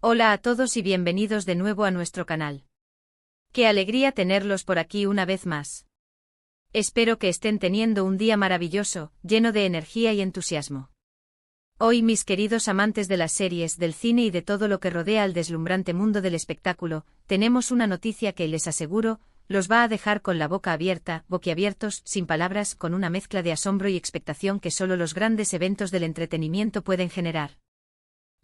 Hola a todos y bienvenidos de nuevo a nuestro canal. Qué alegría tenerlos por aquí una vez más. Espero que estén teniendo un día maravilloso, lleno de energía y entusiasmo. Hoy, mis queridos amantes de las series, del cine y de todo lo que rodea al deslumbrante mundo del espectáculo, tenemos una noticia que, les aseguro, los va a dejar con la boca abierta, boquiabiertos, sin palabras, con una mezcla de asombro y expectación que solo los grandes eventos del entretenimiento pueden generar.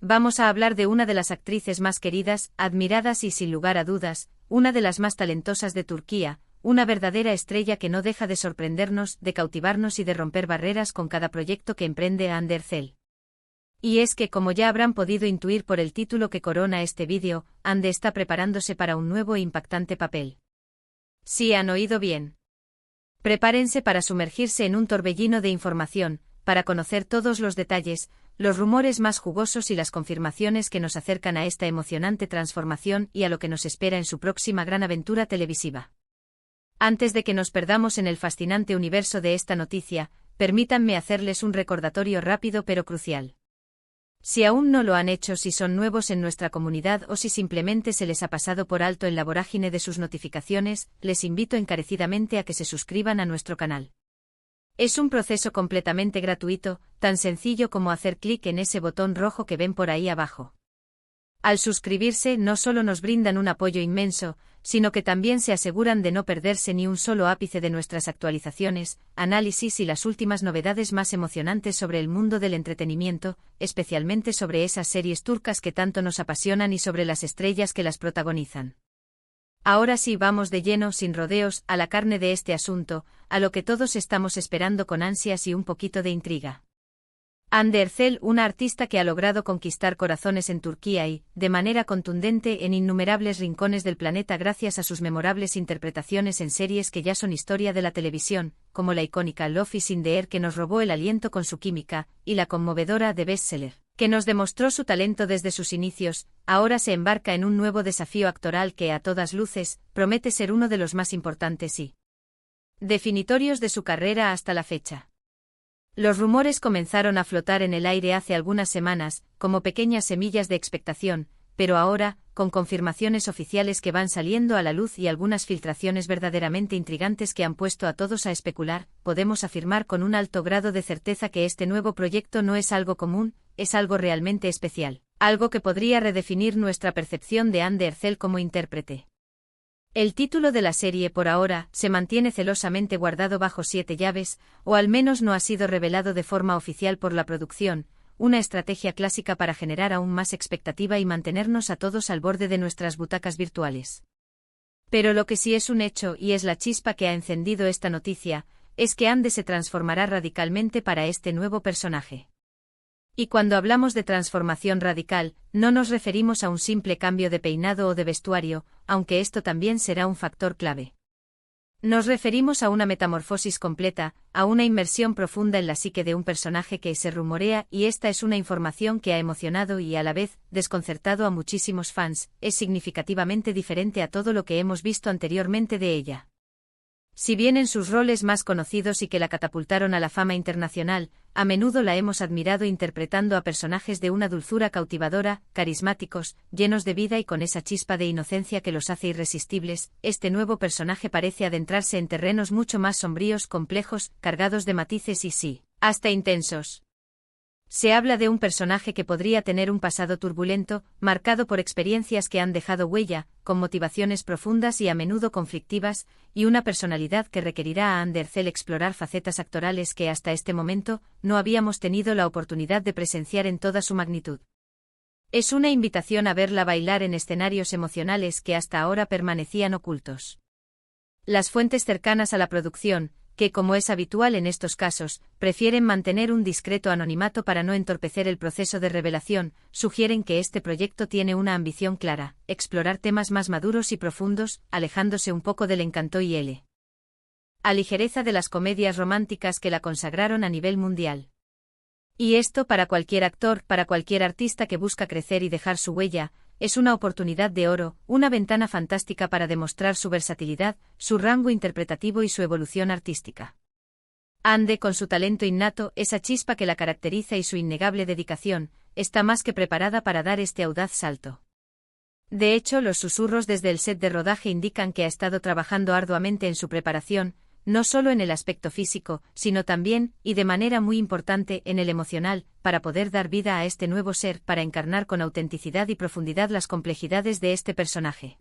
Vamos a hablar de una de las actrices más queridas, admiradas y, sin lugar a dudas, una de las más talentosas de Turquía, una verdadera estrella que no deja de sorprendernos, de cautivarnos y de romper barreras con cada proyecto que emprende Hande Erçel. Y es que, como ya habrán podido intuir por el título que corona este vídeo, Hande está preparándose para un nuevo e impactante papel. Sí, han oído bien. Prepárense para sumergirse en un torbellino de información, para conocer todos los detalles, los rumores más jugosos y las confirmaciones que nos acercan a esta emocionante transformación y a lo que nos espera en su próxima gran aventura televisiva. Antes de que nos perdamos en el fascinante universo de esta noticia, permítanme hacerles un recordatorio rápido pero crucial. Si aún no lo han hecho, si son nuevos en nuestra comunidad o si simplemente se les ha pasado por alto en la vorágine de sus notificaciones, les invito encarecidamente a que se suscriban a nuestro canal. Es un proceso completamente gratuito, tan sencillo como hacer clic en ese botón rojo que ven por ahí abajo. Al suscribirse, no solo nos brindan un apoyo inmenso, sino que también se aseguran de no perderse ni un solo ápice de nuestras actualizaciones, análisis y las últimas novedades más emocionantes sobre el mundo del entretenimiento, especialmente sobre esas series turcas que tanto nos apasionan y sobre las estrellas que las protagonizan. Ahora sí, vamos de lleno, sin rodeos, a la carne de este asunto, a lo que todos estamos esperando con ansias y un poquito de intriga. Hande Erçel, una artista que ha logrado conquistar corazones en Turquía y, de manera contundente, en innumerables rincones del planeta gracias a sus memorables interpretaciones en series que ya son historia de la televisión, como la icónica Love is in the Air, que nos robó el aliento con su química, y la conmovedora The Bestseller, que nos demostró su talento desde sus inicios. Ahora se embarca en un nuevo desafío actoral que, a todas luces, promete ser uno de los más importantes y definitorios de su carrera hasta la fecha. Los rumores comenzaron a flotar en el aire hace algunas semanas, como pequeñas semillas de expectación, pero ahora, con confirmaciones oficiales que van saliendo a la luz y algunas filtraciones verdaderamente intrigantes que han puesto a todos a especular, podemos afirmar con un alto grado de certeza que este nuevo proyecto no es algo común, es algo realmente especial, algo que podría redefinir nuestra percepción de Hande Erçel como intérprete. El título de la serie por ahora se mantiene celosamente guardado bajo 7 llaves, o al menos no ha sido revelado de forma oficial por la producción, una estrategia clásica para generar aún más expectativa y mantenernos a todos al borde de nuestras butacas virtuales. Pero lo que sí es un hecho, y es la chispa que ha encendido esta noticia, es que Hande se transformará radicalmente para este nuevo personaje. Y cuando hablamos de transformación radical, no nos referimos a un simple cambio de peinado o de vestuario, aunque esto también será un factor clave. Nos referimos a una metamorfosis completa, a una inmersión profunda en la psique de un personaje que se rumorea, y esta es una información que ha emocionado y a la vez desconcertado a muchísimos fans, es significativamente diferente a todo lo que hemos visto anteriormente de ella. Si bien en sus roles más conocidos y que la catapultaron a la fama internacional, a menudo la hemos admirado interpretando a personajes de una dulzura cautivadora, carismáticos, llenos de vida y con esa chispa de inocencia que los hace irresistibles, este nuevo personaje parece adentrarse en terrenos mucho más sombríos, complejos, cargados de matices y sí, hasta intensos. Se habla de un personaje que podría tener un pasado turbulento, marcado por experiencias que han dejado huella, con motivaciones profundas y a menudo conflictivas, y una personalidad que requerirá a Hande Erçel explorar facetas actorales que hasta este momento no habíamos tenido la oportunidad de presenciar en toda su magnitud. Es una invitación a verla bailar en escenarios emocionales que hasta ahora permanecían ocultos. Las fuentes cercanas a la producción, que como es habitual en estos casos, prefieren mantener un discreto anonimato para no entorpecer el proceso de revelación, sugieren que este proyecto tiene una ambición clara: explorar temas más maduros y profundos, alejándose un poco del encanto y a ligereza de las comedias románticas que la consagraron a nivel mundial. Y esto, para cualquier actor, para cualquier artista que busca crecer y dejar su huella, es una oportunidad de oro, una ventana fantástica para demostrar su versatilidad, su rango interpretativo y su evolución artística. Hande, con su talento innato, esa chispa que la caracteriza y su innegable dedicación, está más que preparada para dar este audaz salto. De hecho, los susurros desde el set de rodaje indican que ha estado trabajando arduamente en su preparación, no solo en el aspecto físico, sino también, y de manera muy importante, en el emocional, para poder dar vida a este nuevo ser, para encarnar con autenticidad y profundidad las complejidades de este personaje.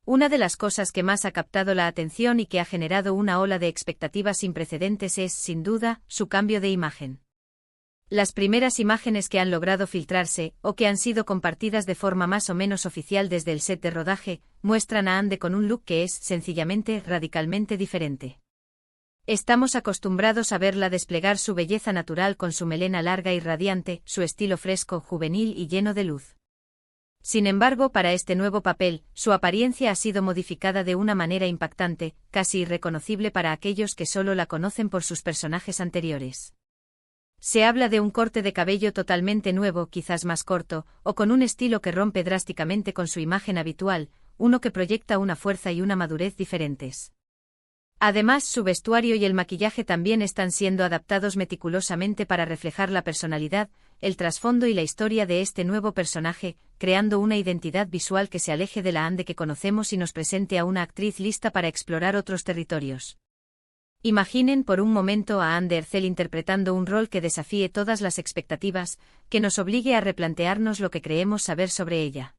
Una de las cosas que más ha captado la atención y que ha generado una ola de expectativas sin precedentes es, sin duda, su cambio de imagen. Las primeras imágenes que han logrado filtrarse, o que han sido compartidas de forma más o menos oficial desde el set de rodaje, muestran a Ande con un look que es, sencillamente, radicalmente diferente. Estamos acostumbrados a verla desplegar su belleza natural con su melena larga y radiante, su estilo fresco, juvenil y lleno de luz. Sin embargo, para este nuevo papel, su apariencia ha sido modificada de una manera impactante, casi irreconocible para aquellos que solo la conocen por sus personajes anteriores. Se habla de un corte de cabello totalmente nuevo, quizás más corto, o con un estilo que rompe drásticamente con su imagen habitual, uno que proyecta una fuerza y una madurez diferentes. Además, su vestuario y el maquillaje también están siendo adaptados meticulosamente para reflejar la personalidad, el trasfondo y la historia de este nuevo personaje, creando una identidad visual que se aleje de la Ande que conocemos y nos presente a una actriz lista para explorar otros territorios. Imaginen por un momento a Ande Ercel interpretando un rol que desafíe todas las expectativas, que nos obligue a replantearnos lo que creemos saber sobre ella.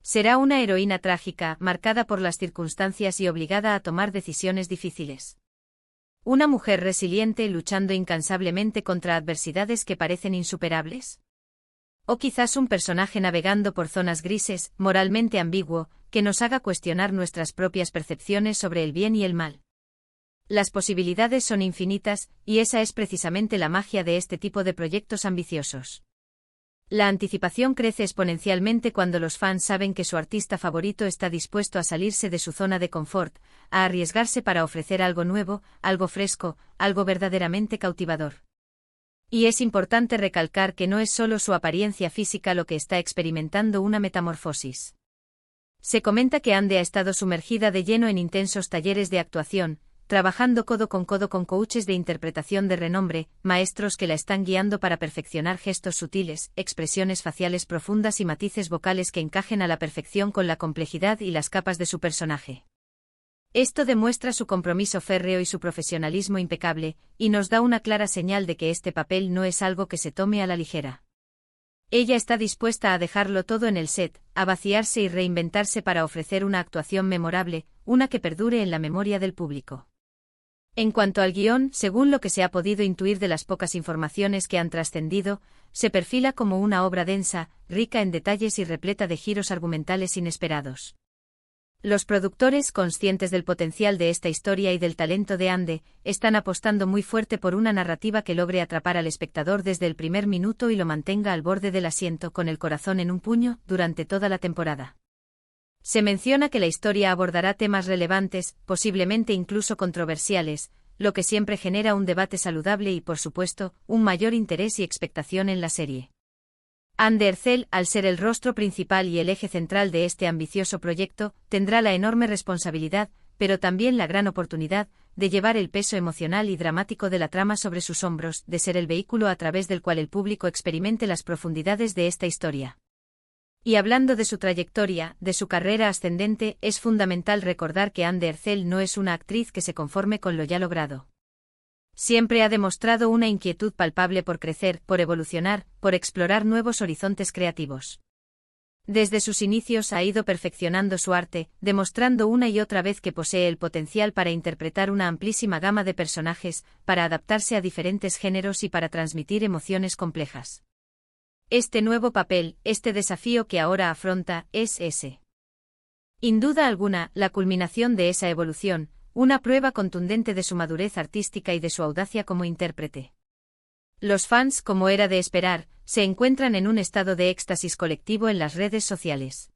Será una heroína trágica, marcada por las circunstancias y obligada a tomar decisiones difíciles. Una mujer resiliente luchando incansablemente contra adversidades que parecen insuperables. O quizás un personaje navegando por zonas grises, moralmente ambiguo, que nos haga cuestionar nuestras propias percepciones sobre el bien y el mal. Las posibilidades son infinitas, y esa es precisamente la magia de este tipo de proyectos ambiciosos. La anticipación crece exponencialmente cuando los fans saben que su artista favorito está dispuesto a salirse de su zona de confort, a arriesgarse para ofrecer algo nuevo, algo fresco, algo verdaderamente cautivador. Y es importante recalcar que no es solo su apariencia física lo que está experimentando una metamorfosis. Se comenta que Ande ha estado sumergida de lleno en intensos talleres de actuación, trabajando codo con coaches de interpretación de renombre, maestros que la están guiando para perfeccionar gestos sutiles, expresiones faciales profundas y matices vocales que encajen a la perfección con la complejidad y las capas de su personaje. Esto demuestra su compromiso férreo y su profesionalismo impecable, y nos da una clara señal de que este papel no es algo que se tome a la ligera. Ella está dispuesta a dejarlo todo en el set, a vaciarse y reinventarse para ofrecer una actuación memorable, una que perdure en la memoria del público. En cuanto al guión, según lo que se ha podido intuir de las pocas informaciones que han trascendido, se perfila como una obra densa, rica en detalles y repleta de giros argumentales inesperados. Los productores, conscientes del potencial de esta historia y del talento de Ande, están apostando muy fuerte por una narrativa que logre atrapar al espectador desde el primer minuto y lo mantenga al borde del asiento con el corazón en un puño durante toda la temporada. Se menciona que la historia abordará temas relevantes, posiblemente incluso controversiales, lo que siempre genera un debate saludable y, por supuesto, un mayor interés y expectación en la serie. Ande Ercel, al ser el rostro principal y el eje central de este ambicioso proyecto, tendrá la enorme responsabilidad, pero también la gran oportunidad, de llevar el peso emocional y dramático de la trama sobre sus hombros, de ser el vehículo a través del cual el público experimente las profundidades de esta historia. Y hablando de su trayectoria, de su carrera ascendente, es fundamental recordar que Ande Ercel no es una actriz que se conforme con lo ya logrado. Siempre ha demostrado una inquietud palpable por crecer, por evolucionar, por explorar nuevos horizontes creativos. Desde sus inicios ha ido perfeccionando su arte, demostrando una y otra vez que posee el potencial para interpretar una amplísima gama de personajes, para adaptarse a diferentes géneros y para transmitir emociones complejas. Este nuevo papel, este desafío que ahora afronta, es ese. Sin duda alguna, la culminación de esa evolución, una prueba contundente de su madurez artística y de su audacia como intérprete. Los fans, como era de esperar, se encuentran en un estado de éxtasis colectivo en las redes sociales.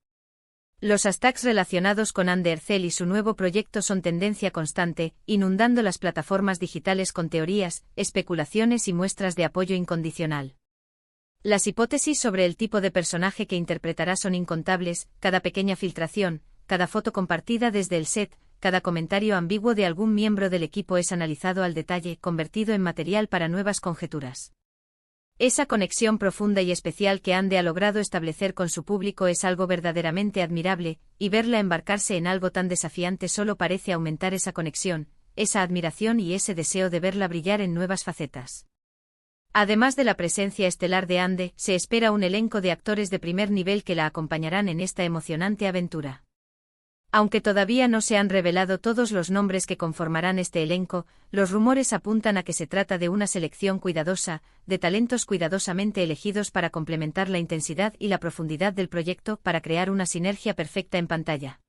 Los hashtags relacionados con Ande Ercel y su nuevo proyecto son tendencia constante, inundando las plataformas digitales con teorías, especulaciones y muestras de apoyo incondicional. Las hipótesis sobre el tipo de personaje que interpretará son incontables, cada pequeña filtración, cada foto compartida desde el set, cada comentario ambiguo de algún miembro del equipo es analizado al detalle, convertido en material para nuevas conjeturas. Esa conexión profunda y especial que Ande ha logrado establecer con su público es algo verdaderamente admirable, y verla embarcarse en algo tan desafiante solo parece aumentar esa conexión, esa admiración y ese deseo de verla brillar en nuevas facetas. Además de la presencia estelar de Ande, se espera un elenco de actores de primer nivel que la acompañarán en esta emocionante aventura. Aunque todavía no se han revelado todos los nombres que conformarán este elenco, los rumores apuntan a que se trata de una selección cuidadosa, de talentos cuidadosamente elegidos para complementar la intensidad y la profundidad del proyecto para crear una sinergia perfecta en pantalla.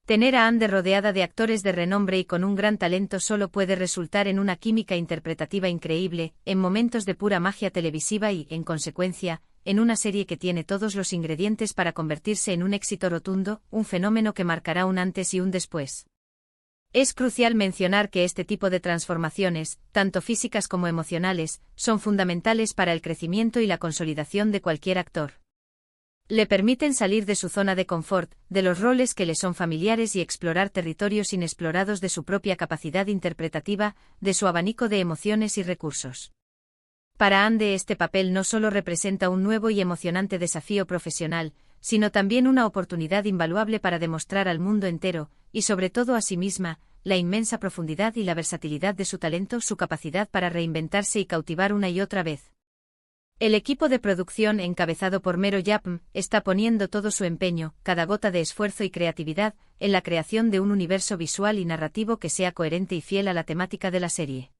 Tener a Ande rodeada de actores de renombre y con un gran talento solo puede resultar en una química interpretativa increíble, en momentos de pura magia televisiva y, en consecuencia, en una serie que tiene todos los ingredientes para convertirse en un éxito rotundo, un fenómeno que marcará un antes y un después. Es crucial mencionar que este tipo de transformaciones, tanto físicas como emocionales, son fundamentales para el crecimiento y la consolidación de cualquier actor. Le permiten salir de su zona de confort, de los roles que le son familiares y explorar territorios inexplorados de su propia capacidad interpretativa, de su abanico de emociones y recursos. Para Ande este papel no solo representa un nuevo y emocionante desafío profesional, sino también una oportunidad invaluable para demostrar al mundo entero, y sobre todo a sí misma, la inmensa profundidad y la versatilidad de su talento, su capacidad para reinventarse y cautivar una y otra vez. El equipo de producción, encabezado por Mero Yapm, está poniendo todo su empeño, cada gota de esfuerzo y creatividad, en la creación de un universo visual y narrativo que sea coherente y fiel a la temática de la serie.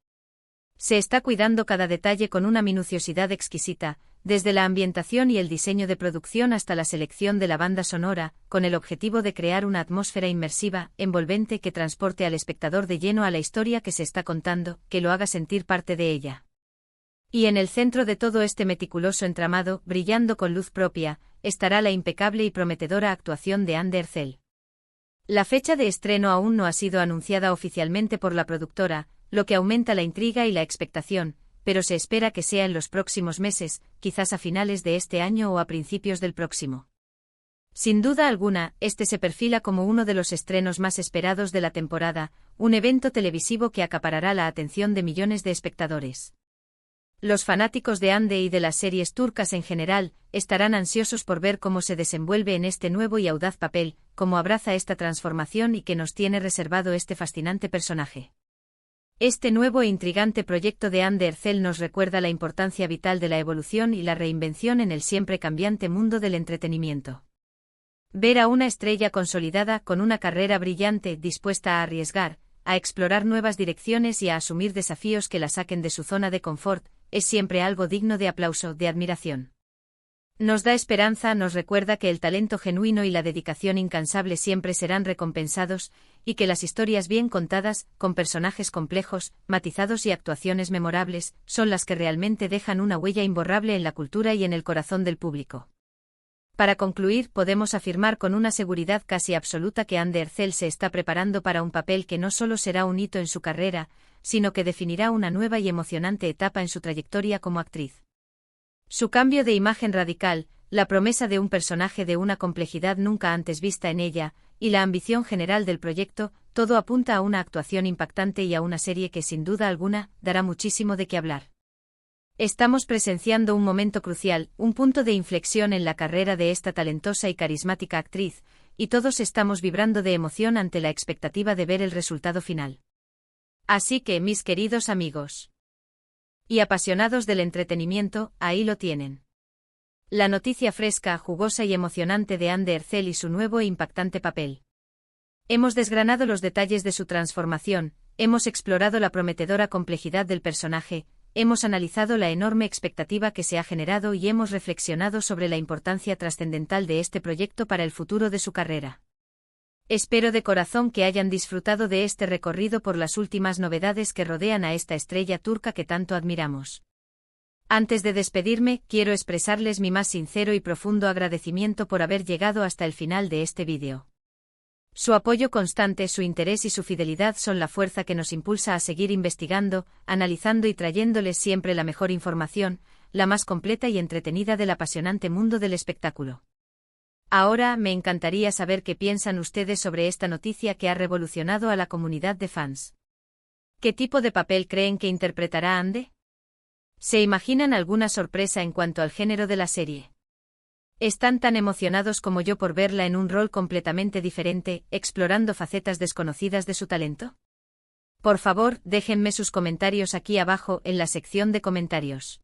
Se está cuidando cada detalle con una minuciosidad exquisita, desde la ambientación y el diseño de producción hasta la selección de la banda sonora, con el objetivo de crear una atmósfera inmersiva, envolvente que transporte al espectador de lleno a la historia que se está contando, que lo haga sentir parte de ella. Y en el centro de todo este meticuloso entramado, brillando con luz propia, estará la impecable y prometedora actuación de Ande Ercel. La fecha de estreno aún no ha sido anunciada oficialmente por la productora, lo que aumenta la intriga y la expectación, pero se espera que sea en los próximos meses, quizás a finales de este año o a principios del próximo. Sin duda alguna, este se perfila como uno de los estrenos más esperados de la temporada, un evento televisivo que acaparará la atención de millones de espectadores. Los fanáticos de Ande y de las series turcas en general, estarán ansiosos por ver cómo se desenvuelve en este nuevo y audaz papel, cómo abraza esta transformación y que nos tiene reservado este fascinante personaje. Este nuevo e intrigante proyecto de Ande Ercel nos recuerda la importancia vital de la evolución y la reinvención en el siempre cambiante mundo del entretenimiento. Ver a una estrella consolidada con una carrera brillante dispuesta a arriesgar, a explorar nuevas direcciones y a asumir desafíos que la saquen de su zona de confort, es siempre algo digno de aplauso, de admiración. Nos da esperanza, nos recuerda que el talento genuino y la dedicación incansable siempre serán recompensados, y que las historias bien contadas, con personajes complejos, matizados y actuaciones memorables, son las que realmente dejan una huella imborrable en la cultura y en el corazón del público. Para concluir, podemos afirmar con una seguridad casi absoluta que Ande Ercel se está preparando para un papel que no solo será un hito en su carrera, sino que definirá una nueva y emocionante etapa en su trayectoria como actriz. Su cambio de imagen radical, la promesa de un personaje de una complejidad nunca antes vista en ella, y la ambición general del proyecto, todo apunta a una actuación impactante y a una serie que sin duda alguna, dará muchísimo de qué hablar. Estamos presenciando un momento crucial, un punto de inflexión en la carrera de esta talentosa y carismática actriz, y todos estamos vibrando de emoción ante la expectativa de ver el resultado final. Así que, mis queridos amigos y apasionados del entretenimiento, ahí lo tienen. La noticia fresca, jugosa y emocionante de Ande Ercel y su nuevo e impactante papel. Hemos desgranado los detalles de su transformación, hemos explorado la prometedora complejidad del personaje, hemos analizado la enorme expectativa que se ha generado y hemos reflexionado sobre la importancia trascendental de este proyecto para el futuro de su carrera. Espero de corazón que hayan disfrutado de este recorrido por las últimas novedades que rodean a esta estrella turca que tanto admiramos. Antes de despedirme, quiero expresarles mi más sincero y profundo agradecimiento por haber llegado hasta el final de este vídeo. Su apoyo constante, su interés y su fidelidad son la fuerza que nos impulsa a seguir investigando, analizando y trayéndoles siempre la mejor información, la más completa y entretenida del apasionante mundo del espectáculo. Ahora, me encantaría saber qué piensan ustedes sobre esta noticia que ha revolucionado a la comunidad de fans. ¿Qué tipo de papel creen que interpretará Ande? ¿Se imaginan alguna sorpresa en cuanto al género de la serie? ¿Están tan emocionados como yo por verla en un rol completamente diferente, explorando facetas desconocidas de su talento? Por favor, déjenme sus comentarios aquí abajo en la sección de comentarios.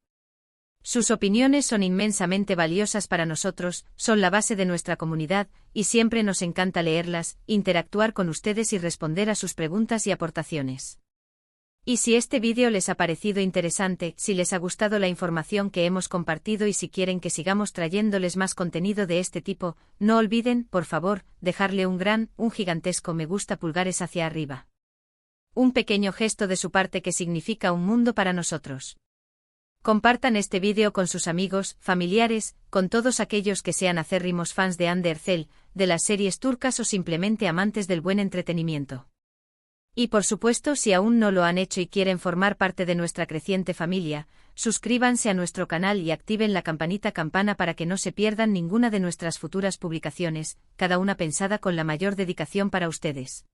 Sus opiniones son inmensamente valiosas para nosotros, son la base de nuestra comunidad, y siempre nos encanta leerlas, interactuar con ustedes y responder a sus preguntas y aportaciones. Y si este vídeo les ha parecido interesante, si les ha gustado la información que hemos compartido y si quieren que sigamos trayéndoles más contenido de este tipo, no olviden, por favor, dejarle un gigantesco me gusta pulgares hacia arriba. Un pequeño gesto de su parte que significa un mundo para nosotros. Compartan este vídeo con sus amigos, familiares, con todos aquellos que sean acérrimos fans de Undercell, de las series turcas o simplemente amantes del buen entretenimiento. Y por supuesto, si aún no lo han hecho y quieren formar parte de nuestra creciente familia, suscríbanse a nuestro canal y activen la campana para que no se pierdan ninguna de nuestras futuras publicaciones, cada una pensada con la mayor dedicación para ustedes.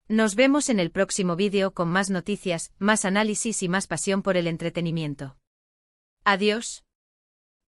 Nos vemos en el próximo vídeo con más noticias, más análisis y más pasión por el entretenimiento. Adiós.